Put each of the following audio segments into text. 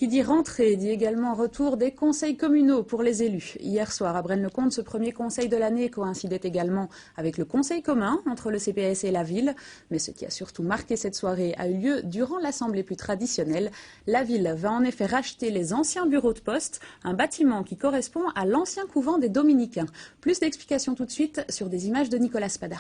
Qui dit rentrée dit également retour des conseils communaux pour les élus. Hier soir à Braine-le-Comte, ce premier conseil de l'année coïncidait également avec le conseil commun entre le CPS et la ville. Mais ce qui a surtout marqué cette soirée a eu lieu durant l'assemblée plus traditionnelle. La ville va en effet racheter les anciens bureaux de poste, un bâtiment qui correspond à l'ancien couvent des Dominicains. Plus d'explications tout de suite sur des images de Nicolas Spada.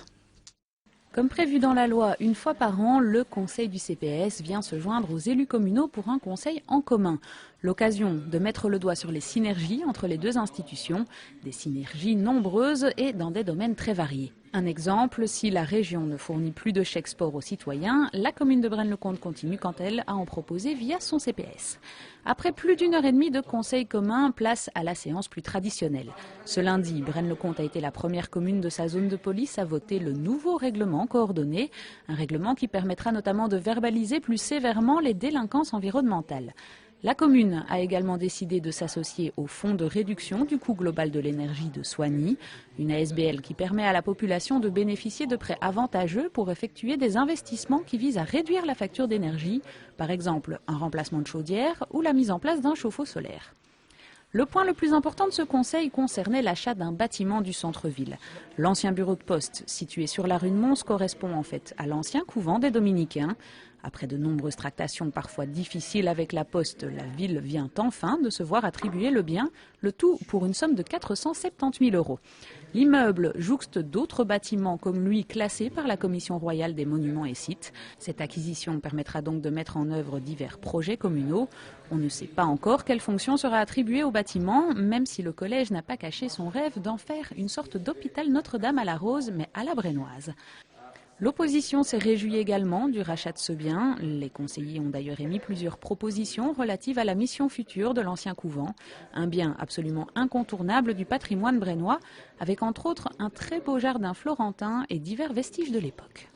Comme prévu dans la loi, une fois par an, le conseil du CPS vient se joindre aux élus communaux pour un conseil en commun. L'occasion de mettre le doigt sur les synergies entre les deux institutions, des synergies nombreuses et dans des domaines très variés. Un exemple, si la région ne fournit plus de chèques sport aux citoyens, la commune de Braine-le-Comte continue quant à elle à en proposer via son CPS. Après plus d'une heure et demie de conseil commun, place à la séance plus traditionnelle. Ce lundi, Braine-le-Comte a été la première commune de sa zone de police à voter le nouveau règlement coordonné, un règlement qui permettra notamment de verbaliser plus sévèrement les délinquances environnementales. La commune a également décidé de s'associer au fonds de réduction du coût global de l'énergie de Soigny, une ASBL qui permet à la population de bénéficier de prêts avantageux pour effectuer des investissements qui visent à réduire la facture d'énergie, par exemple un remplacement de chaudière ou la mise en place d'un chauffe-eau solaire. Le point le plus important de ce conseil concernait l'achat d'un bâtiment du centre-ville. L'ancien bureau de poste, situé sur la rue de Mons, correspond en fait à l'ancien couvent des Dominicains. Après de nombreuses tractations parfois difficiles avec la Poste, la ville vient enfin de se voir attribuer le bien, le tout pour une somme de 470 000 €. L'immeuble jouxte d'autres bâtiments comme lui classés par la Commission royale des monuments et sites. Cette acquisition permettra donc de mettre en œuvre divers projets communaux. On ne sait pas encore quelle fonction sera attribuée au bâtiment, même si le collège n'a pas caché son rêve d'en faire une sorte d'hôpital Notre-Dame à la Rose, mais à la brennoise. L'opposition s'est réjouie également du rachat de ce bien. Les conseillers ont d'ailleurs émis plusieurs propositions relatives à la mission future de l'ancien couvent, un bien absolument incontournable du patrimoine brennois, avec entre autres un très beau jardin florentin et divers vestiges de l'époque.